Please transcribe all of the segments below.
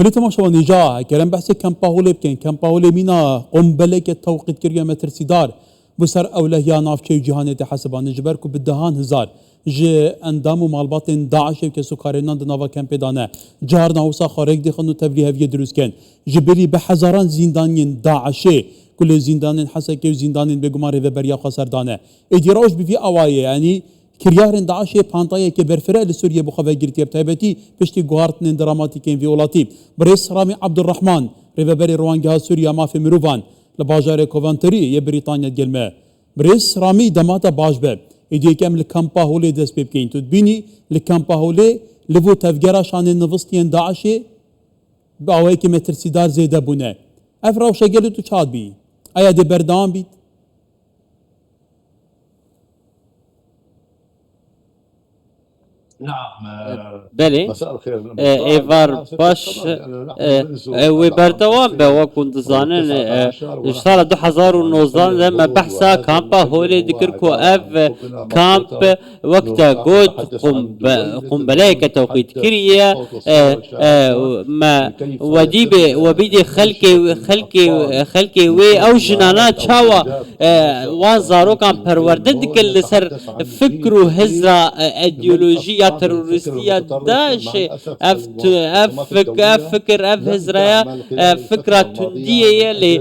هلی تماشا نیجا کردن بحث کمپاهوله بکن کمپاهوله مینا قنبله که توقیت کردن مترسیدار بسر اولهیا نافچه جهانیت حسابان جبر کو بدهان هزار ج اندام و مالبات داعش که سکارنان دنوا کمپ دانه جار نوسا خارج دی خنو تبلیغ هویه دروست کن جبری به هزاران زندانین داعشه كل زندان حسكي وزندان بگمار و بریا خسر دانه ادراج بفي اوایه یعنی كريار داعش بانطايه كبرفره لسوريا بخواه گرتي بتايبتي پشتي گوارتن دراماتيكين فيولاتي بريس رامي عبد الرحمن ريفبري روانجها سوريا ما في مروفان لباجار كوفانتري يا بريطانيا جلمه بريس رامي دماتا باجبه ايدي كم لكامبا هولي دس بيبكين تدبيني لكامبا هولي لفو تفجرا شان النفستين داعش باوي كي مترسيدار زيده بونه افراو شگلو تو چاد بي ايا دي بردام بيت نعم بله مساء الخير ایوار باش و بردوام به وکن دزانن سال 2019 لما بحثا کامپا هولی دکر کو اف کامپ وقتا گود قنبله که توقيت كريه ما وديبه وبيدي خلقي وي او جنانات شاوا وان زارو كان پرورده دکل لسر فکر و هزرا ایدئولوژیا تروریستیا داعش فكر هزرايا فكرة تندية اللي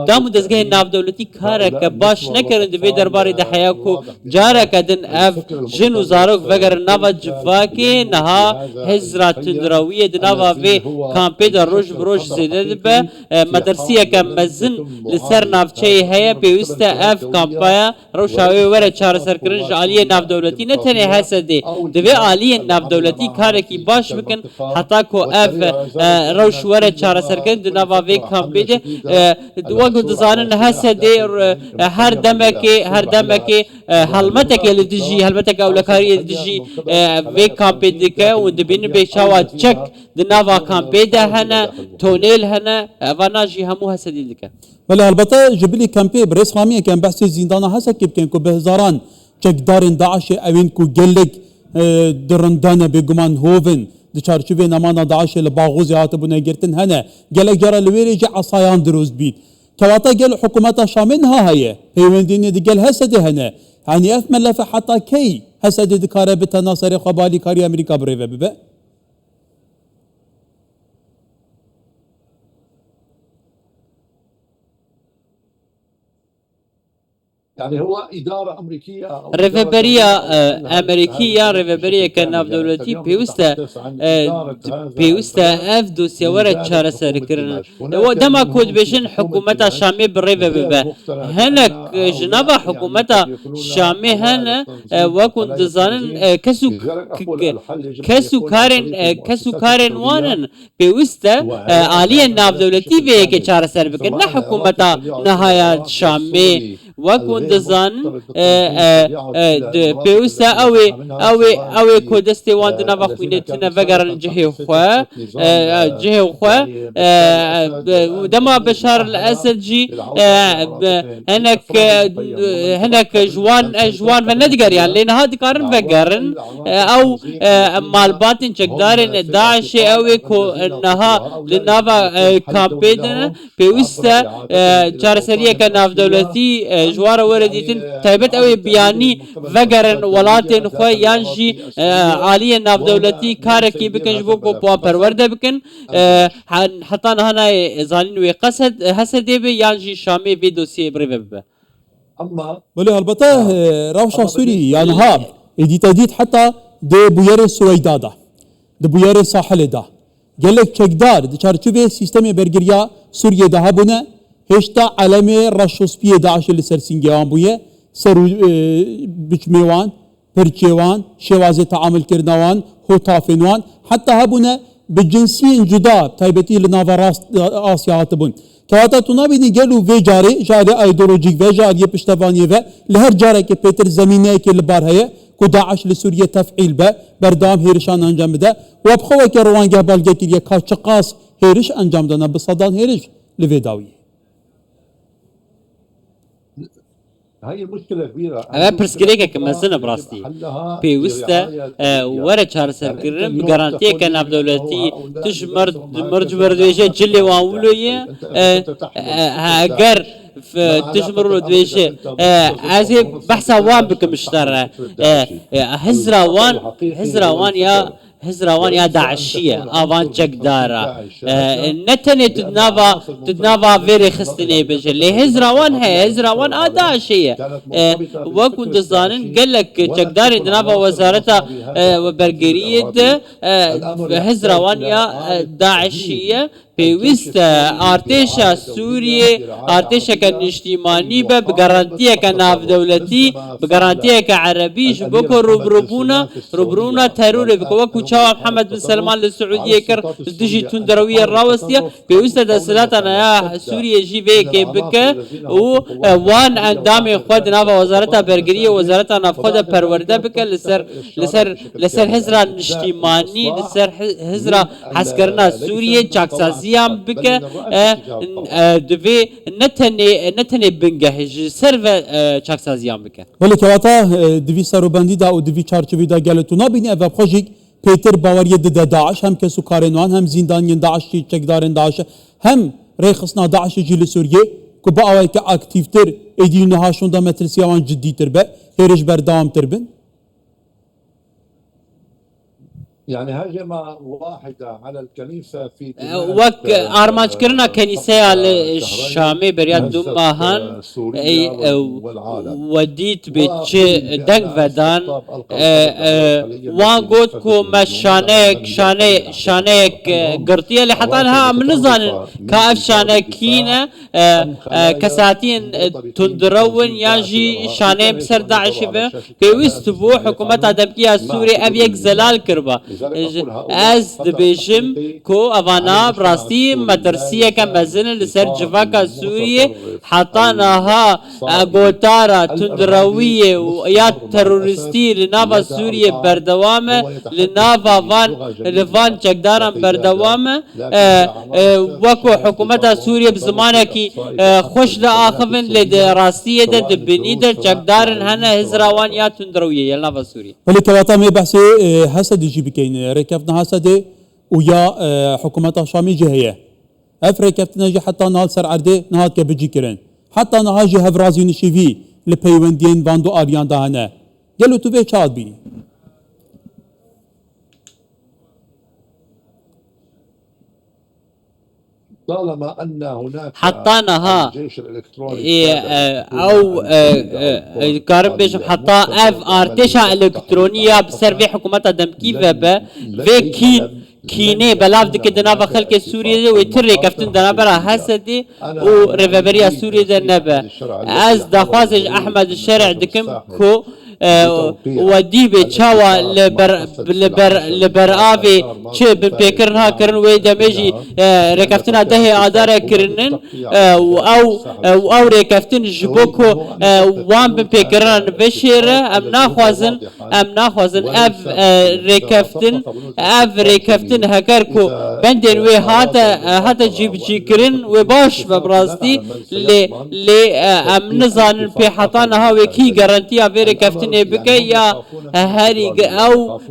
دامو دزگاه ناف دولتي كارك باش نكرن دي درباري ده حياكو جارك دن جنو زاروك وگر ناوا جفاكي نها هزرا تندروية دي ناوا في كامپي ده روش بروش زيده دبه مدرسية كمزن لسر نافچه هيا بيوستا كامپايا روشاوي ورا چار سرکرنش عالية ناف دولتي نتنه حسده دوی عالی ناف دولتی کاری کی باش بکن حتی کو اف روش ور چاره سرکن دنوا وی کامپی ده وقت دزانن هسته هر دمه که حلمت که لدیجی حلمت که اولکاری لدیجی وی کامپی دکه و دبین بیشوا چک دنوا کامپی ده هنه تونل هنه وناجی همو هسته دکه ولی البته جبلی کامپی برس رامیه که بحث زندان هست که بکن کو به هزاران چکدارن داعش اوین کو گلگ درندانه بگمان هوون دچارچوبه نمانا داعش لباغوزی هاتبونه گرتن هنه گلک جرا لویری جا عصایان دروز بید كواتا قال حكومات شامن ها هي هيوندين دي قال هسد هنا يعني اثمن لف حتى كي هسد دكاره بتناصر قبالي كاري امريكا بريفه ببا يعني هو إدارة أمريكية أو ريفبريا أمريكية ريفبريا كناف دولتي بيوستا أف دوسيا ورا تشارة سركرنا ودما كود بيشن حكومة شامي بريفا ببا هنا جنابا حكومة شامي هنا وكون دزانن كسو كارن وانن بيوستا عالية ناف دولتي بيه كشارة سركرنا حكومة نهاية شامي وكون دزان بيوسا اوي كودستي وان دنا بخوينتنا فقرن جهي خوا دما بشار الاسد جي هناك جوان فندقر يعني لان هادي كارن فقرن او مالباتن چقدارن داعش اوي كو نها لنافا كامبيدنا بيوسا جارسريه كناف دولتي جوار ورديتن تايبت اوي بياني وگرن ولاتن خو يانجي عالية ناف دولتي كاركي بكن جبوكو بوان پرورده بكن حتى هنا زالين وي قصد حسد بي يانجي شامي في دوسيه بريبه اما بله البته روشا سوري يعني ها اديت حتى دي بوير السويدادا دي بوير الساحل دا قالك چكدار دي چارچوبه سيستم برگريا سوريا ده بونه هشتا علامه رشوسپی داعش لسر سنگیان بویه سر بچمیوان پرچیوان شوازه تعامل کردنوان هوتافنوان حتى هبونه بجنسي جدا تايبتي لناوا آسيا هاتبون كواتا تنابيني قالوا في جاري ايدولوجيك في جاري پشتوانيه في لهر جاري كي بيتر زمينه كي لبار هي كو داعش لسوريا تفعيل به بردام هيرشان انجام ده وبخوه كي روانجه بالگه كي كاشقاس هيرش انجام دنا بصدان هيرش لفي داويه هاي المشكلة كبيرة. ئەمە پرسگرێکێکە مەزنە بڕاستی پێویستە وەرە چارەسەرکردن گەرانتیەکە ناودەوڵەتی توش مرج وەردوێژە جلێ وانولۆیە ئەگەر تشمر دوێژێ ئازێ بەحسا وان بکەم شتەڕە هزراوان یا داعشیە ئاوان جەکدارە نەتەنێت تناوا وێرێ خستنێ بێژە لێ هزراوان هەیە هزراوان ئاداشەیە وەکو دەزانن گەلک جەکداری دناوا وەزارەتە بەرگریت هزراوان یا داعشیە پێویستە ئارتێشە سووریێ ئارتێشەکە نیشتیمانی بە بگەڕانتیەکە ناودەوڵەتی بگەڕانتیەکە عەرەبیش بۆکۆ ڕوبروونە تەرورێ بکە وەکو چاوە محەممەد بن سەلمان لە سعودیە کرد دژی توندەرەویە ڕاوەستیە پێویستە دەسەلاتانەیە سووریێژی بەیەکێ بکە و وان ئەندامی خۆ دناوە وەزارەتە بەرگریە وەزارەتە نافخۆدە پەروەردە بکە لەسەر هزرا نیشتیمانی لەسەر هزرا حەزکردنا سووریە چاکسازی زیان بکە دوێ نەتەنێ بنگەهێژ سەر چاکسازیان بکە ولی کەواتە دوی سەروبەندیدا و دوی چارچوبیدا گەلتو نابینی ئەڤە بخۆژیک پێتر باوەریە دەدە داعش هەم کەس و کارێنوان هەم زیندانیان داعشی چەکدارن داعشە هەم ڕێخستنا داعشێکی لە سووریێ کو بە ئەوەی کە ئاکتیڤتر ئێدی نەهاشوندا مەترسیاوان جدیتر بە هێرش بەردەوامتر بن يعني هجمة واحدة على الكنيسة في وەک ئارمانجکردنا کەنیسەیە لە شامێ بەریاد دوماهان وەدیت بێت چ دەنگ ڤەدان وان گوت کو مە شانەیەک گرتیە لە حەتانها من نزانن کە ئەف شانەکینە کەساتین تندرەون یاژی شانەیە بسەر داعشی بێ پێویست بوو حکوومەتا دەبکیە سووری ئەڤ یەک زەلال کردبە ئەس دەبێژم کۆ ئەوانە بڕاستی مەترسیەکە مەزنە لەسەر جڤاکە سووریێ حەتانەها گۆتارە توندڕەویە یا تەروریستی لە ناوە سووریێ بەردەوامە لە ناوان چەکداران بەردەوامە وەکو حکوومەتە سووریە بزمانێکی خۆش لە ئاخڤن لێ ڕاستیەدە دەبینیدە چەکدارن هەنە هزراوان یا توندڕەویە لە ناوە سووریە ولی کەواتە مێ بەحسێ هەسەدیژی بکەین ڕێکەفتنە هەسەدێ و یا حکوومەتە شامیجی هەیە ئەف ڕێکەفتنەژی حتا نهات سەر عەردێ نهات کە بجیکردن حتا نەهاژی هەڤرازی نشیڤی لە پەیوەندیên باند و ئالیاندا هەنە گەلو تو بێ چاوت بینی طالما ان هناك حطانها الجيش الالكتروني او كارم بيشم حطا اف ارتشا الكترونيه بسربي حكومه دمكي وبا في كيني بلاف دك دنابا خلق سوريا ويتري كفتن دنابا حسدي و ريفبريا سوريا دنابا از دخوازج احمد الشرع دكم كو ودی به چاوا لبر آوی چه بپیکرنها کرن وی دمیجی رکفتنا ده آداره کرنن او رکفتن جبوکو وان بپیکرن بشیره ام ناخوازن اف رکفتن هکر کو بندن وی هاتا جیب کرن و باش ببراستی لی ام نزانن پی حطانها وی کی گارانتی آوی رکفتن بکە یا هەری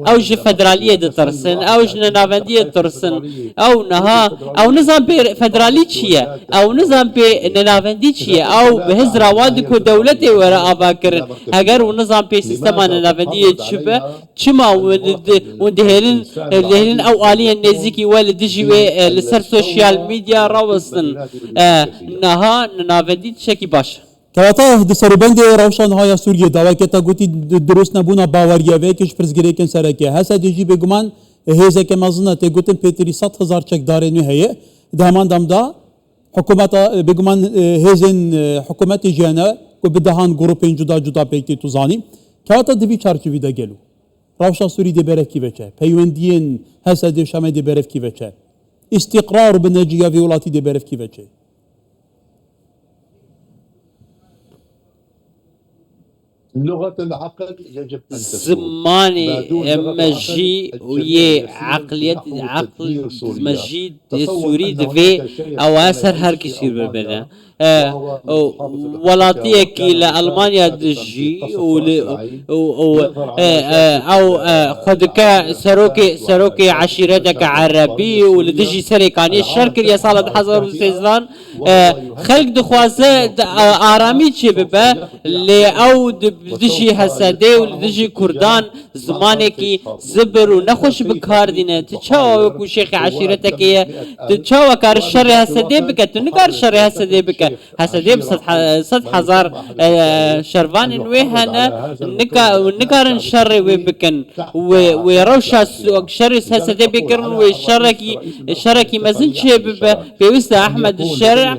ئەو ژ فەدرالیە دەترسن ئەو ژ نەناوەندیە دەترسن ئەو نزان پێ فەدرالی چییە ئەو نزان پێ نەناوەندی چییە ئەو هزراوان کو دەوڵەتێ وەرە ئاواکردن هەگەر و نزان پێ سیستەما نەناوەندیە چ بە چما دهێنن ئەو ئالیە نێزیکی وە لە دژی وێ لەسەر سۆشیال میدیا ڕاوەستن نەها نەناوەندی شەکی باشە کەواتە دەسەروبەندێ ڕەوشانهایە سووریە داواکێتە گوتی دروست نەبوونە باوەریەوەیەکیش پرسگرێکن سەرەکیە هەسە دێژی بێگومان هێزێکە مەزنە تێگوتن پێتری 100,000 چەکدارێ نوێ هەیە دەمان دەمدا حکوومەتە بێگومان هێزên حکوومەتی ژیانە و بدەهان گروپên جودا جودا پێکی توزانی کەواتە دەبی چارچوبی دەگەلو ڕەوشا سووری دەبەرەکی بەچە پەیوەندیên هەسە دێ شەمە دەبەرەکی بەچە ئیستیقرار و بنەجیاوی وڵاتی دەبەرەکی بەچێ لغة العقل يجب أن زماني مجي ويا عقل مجي سوري دفي أو أسر هر كسير بالبنا وڵاتیەکی لە ئەڵمانیا دژی ئەو خودەکە سەرۆکی عشیرەتێکە عەرەبی و لە دژی سەرێکانی شەر کردە ساڵە 2013 خەڵک دخوازە ئارامی چێ ببە لێ ئەو دژی هەسەدێ و لە دژی کوردان زمانێکی زبر و نەخۆش بکاردینە تو چاوە وەکو شێخی عشیرەتەکەیە تو چاوە کار شەڕی هەسەدێ بکە تو نکار شەڕی هەسەدێ بکە هەسەدێ 100,000 شەروانی نوێ هەنە نکارن شەڕێ وێ بکەن وێ ڕەوشە شەڕی هەسەدێ بکردن وێ شەڕێکی مەزن چێ ببە پێویستە ئەحمەد شەرع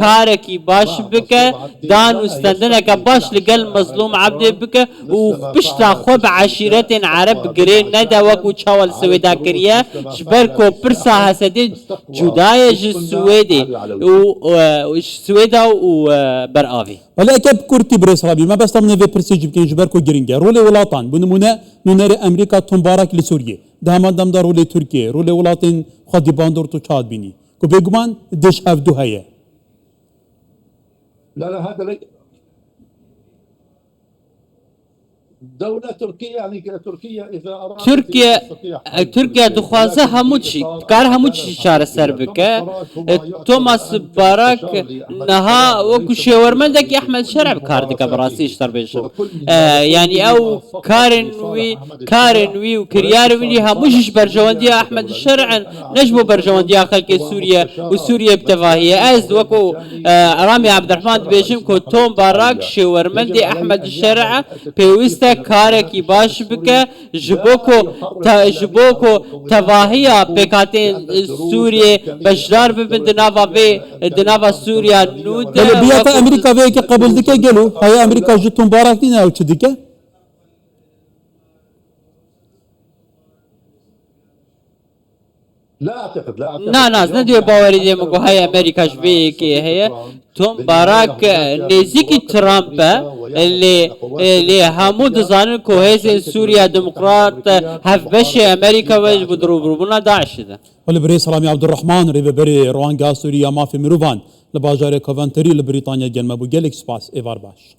کارێکی باش بکە دان و ستەندنەکە باش لەگەڵ مەزلوم عەبدێ بکە و پشتا خۆ بە عەشیرەتێن عەرەب بگرێ نەدا وەکو چاوەل سوێدا کردیە ji ber کۆپرسا هەسەدێ جودایە ji سوێدێ سوێدا و بەرئاوی ولی اکب کورتی برای سرابی ما بس تام نوی پرسیج بکنی جبر کو گرینگه رول ولاتان bu numune nunere Amerika tombarak li Suriye daman damdar rol Türkiye rol welatin xadi bandur tu çad bini ku beguman deş evdu heye لا هذا دولة تركيا يعني تركيا إذا أرادت تركيا دخوازه هموچی کار هموچی شار سر بکه توماس باراک نها وکو شورمندك احمد شرع کار دکه براسیش تر بشه يعني او كارنوي وكرياروي هموشش برجوانديا احمد شرع نجبو برجوانديا خلق سوريا وسوريا بتفاهية از وكو رامي عبد الرحمن بيجم كو توم باراك شورمندي احمد شرع بيوستا کارێکی باش بکە ji bo ku tevahiya pêkatên Sûriyê bejdar bibin di nava Sûriya nû de biyata Amerika vê yekê qebûl dike gelo heye Amerika ji tombarak dîne ew çi dike لا أعتقد ناز ندوێ باوەری دێمە گو هەیە ئەمریکاش vêyekê heye Tom Barak nêzîkî Trump lê hemû dizanin ku hêzên Sûriya Demokrat hevbeşê Amerîka ve ji bo dirûbirûbûna Daişê de. Weli birê Selamî Abdurrahman rêveberê Rewanga Sûriya mafê mirovan li bajarê Coventry li Brîtanya gelme bû gelek spas êvar baş.